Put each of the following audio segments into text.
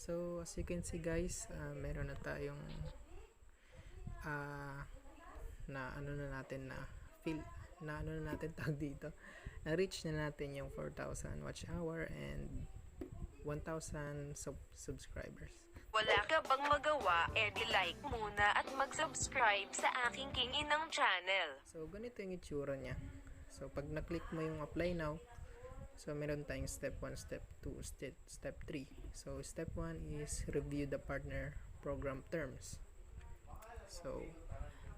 So as you can see guys, meron na tayong na ano na natin na feel na ano na natin tag dito. Na-reach na natin yung 4,000 watch hour and 1,000 subscribers. Wala ka bang magawa, like muna at mag-subscribe sa aking kinginang channel. So ganito yung itsura niya. So pag na-click mo yung apply now, so meron tayong step 1, step 2, step 3. So step 1 is review the partner program terms. So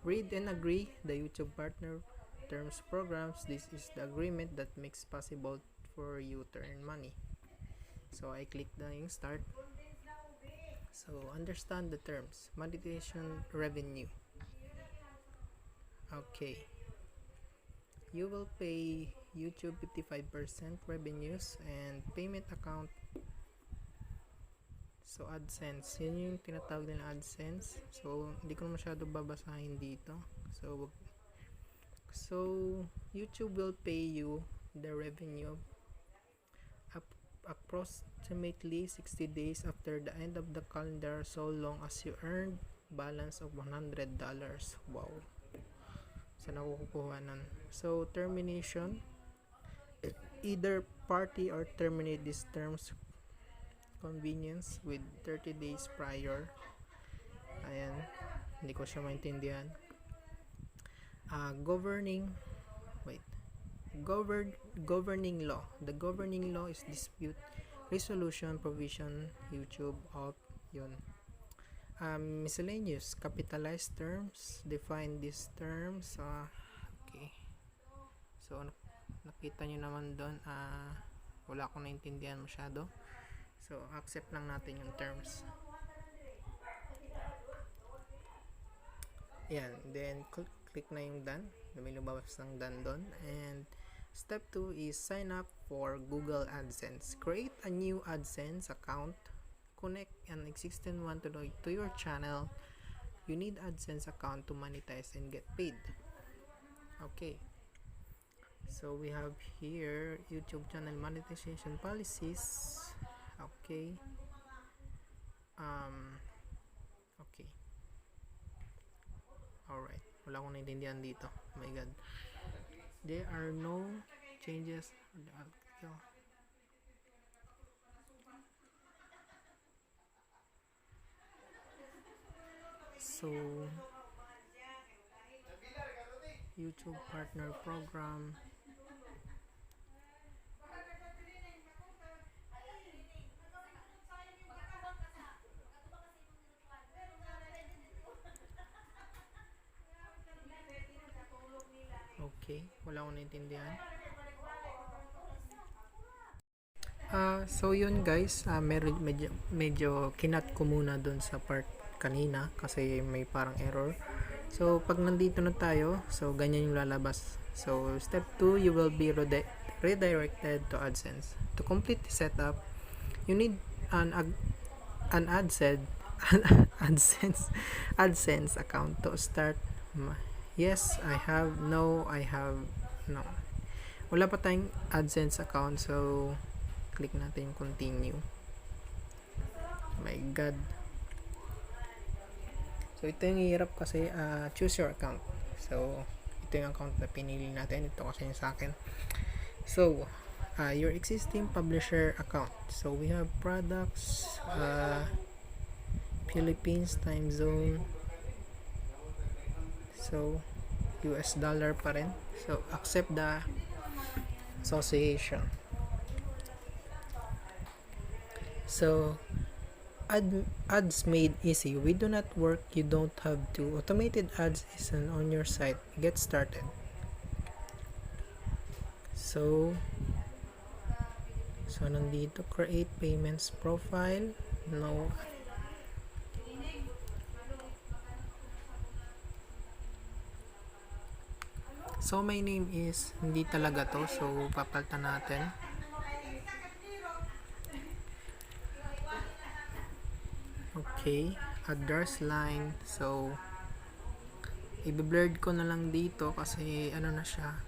read and agree the YouTube partner terms programs. This is the agreement that makes possible for you to earn money. So I click the start. So understand the terms. Monetization revenue. Okay. You will pay YouTube 55% revenues and payment account. So AdSense, yun yung tinatawag nila AdSense. So hindi ko masyado babasahin dito. So YouTube will pay you the revenue approximately 60 days after the end of the calendar, so long as you earn balance of $100. Wow. So nakukuha nun. So termination, either party or terminate these terms convenience with 30 days prior. Ayan, hindi ko siya maintindihan. Governing law. The governing law is dispute resolution provision. YouTube out yun. Miscellaneous capitalized terms, define these terms. Okay, so nakita nyo naman doon, wala akong naintindihan masyado, so accept lang natin yung terms. Yan, then click na yung done, may lumabas ng done doon. And step 2 is sign up for Google AdSense. Create a new AdSense account, connect an existing one to your channel. You need AdSense account to monetize and get paid. Okay, so we have here YouTube channel monetization policies. Okay, okay, alright, wala akong naintindihan dito. Oh my god, there are no changes. So YouTube partner program, okay, wala akong naintindihan. So yun guys, medyo kinat ko muna dun sa part kanina kasi may parang error. So pag nandito na tayo, so ganyan yung lalabas. So step 2, you will be redirected to AdSense. To complete the setup, you need an AdSense account to start. Yes, I have. No, I have. No, wala pa tayong AdSense account, so click natin yung continue. Oh my god. So ito yung hirap kasi, choose your account. So ito yung account na pinili natin. Ito kasi yung sa akin. So your existing publisher account. So we have products, Philippines time zone. So US dollar pa rin. So accept the association. So ads made easy. We do not work, you don't have to. Automated ads is on your site. Get started. So nandito, create payments profile. No. So my name is hindi talaga to, so papalitan natin. Okay, address line. So i-blurred ko na lang dito kasi ano na siya.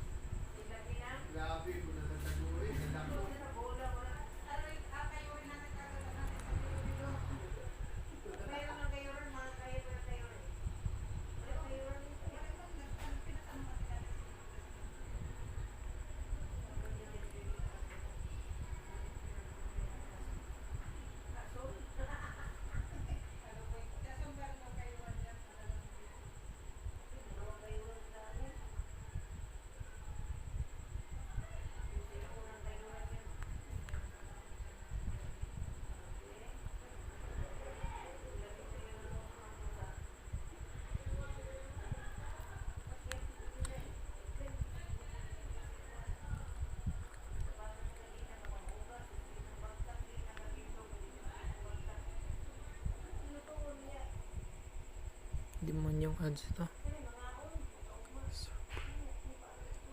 ads ito.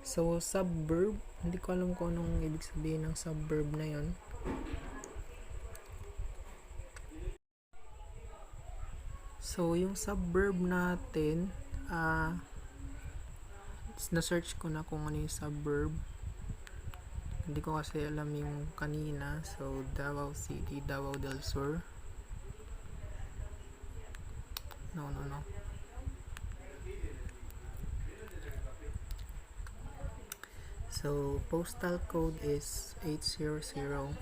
So, subverb. Hindi ko alam kung anong ibig sabihin ng subverb na yon. So, yung subverb natin, na-search ko na kung ano yung subverb. Hindi ko kasi alam yung kanina. So, Davao City, Davao del Sur. No. So, postal code is 800.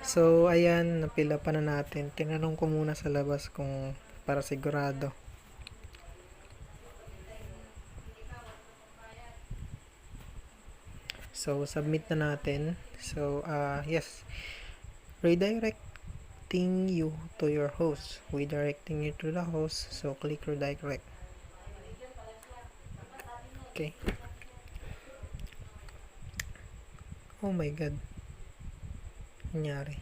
So, ayan, napila pa na natin. Tinanong ko muna sa labas kung para sigurado. So, submit na natin. So, yes. Redirecting you to your host. Redirecting you to the host. So, click redirect. Okay. Oh my God. Nangyari.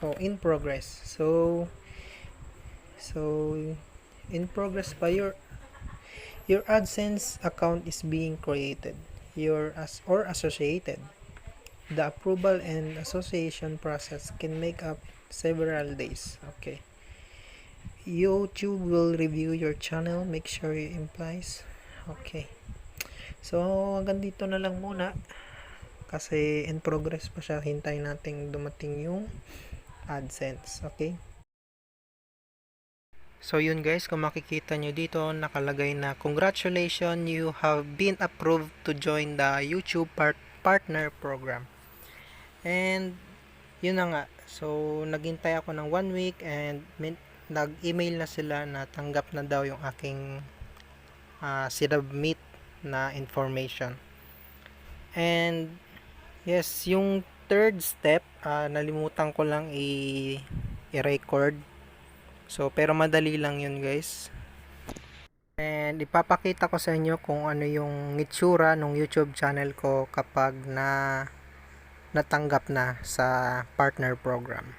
Oh, in progress. So in progress pa your AdSense account is being created. Or associated. The approval and association process can make up several days. Okay. YouTube will review your channel. Make sure it implies. Okay. So, hanggang dito na lang muna. Kasi in progress pa siya. Hintayin natin dumating yung AdSense. Okay? So, yun guys. Kung makikita nyo dito, nakalagay na congratulations, you have been approved to join the YouTube Partner Program. And, yun na nga. So, naghintay ako ng 1 week and nag-email na sila na tanggap na daw yung aking sinubmit na information. And yes, yung third step, nalimutan ko lang i-record. So, pero madali lang yun guys. And ipapakita ko sa inyo kung ano yung itsura ng YouTube channel ko kapag natanggap na sa partner program.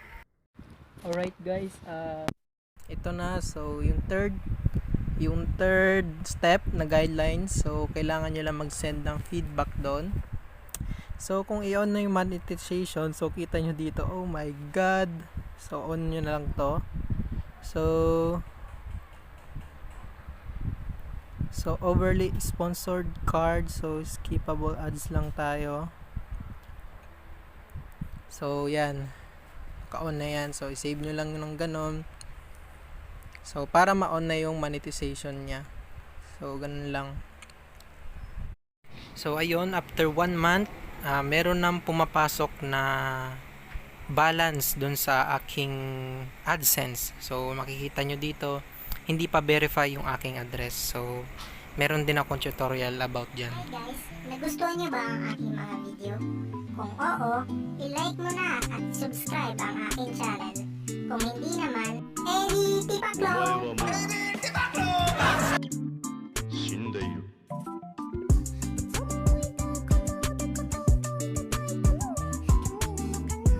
Alright guys, ito na. So, yung third step na guidelines, so kailangan nyo lang mag-send ng feedback doon. So kung i-on na yung monetization, so kita nyo dito, oh my God, so on nyo na lang to. So overly sponsored card, so skippable ads lang tayo. So yan, ka-on na yan, so i-save nyo lang ng ganon. So, para ma-on na yung monetization niya. So, ganun lang. So, ayun, after 1 month, meron nang pumapasok na balance dun sa aking AdSense. So, makikita nyo dito, hindi pa verify yung aking address. So, meron din akong tutorial about dyan. Hi guys, nagustuhan nyo ba ang aking mga video? Kung oo, i-like mo na at subscribe ang aking channel.